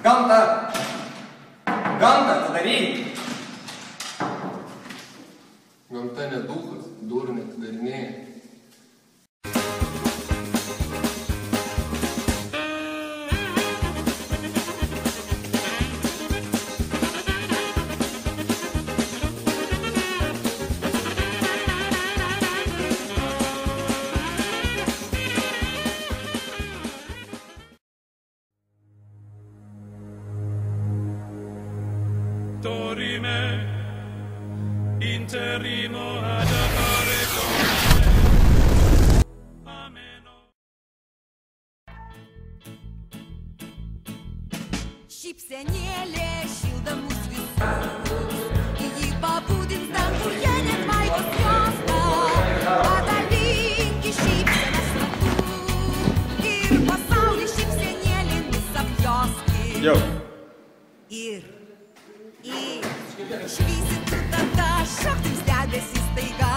Gamta! Gamta, atidaryk! Gamta ne duchas, durų neatidarinėja. Dorime, interimo ad appare con me. Ameno. Šypsenėlė šilda mus visus, jį pabudins danguje net vaivos juosta, padalinki šypsenas ratu ir pasaulį šypsenėlėmis apjoski. Ir švysi tu tada šaktins debesys staiga.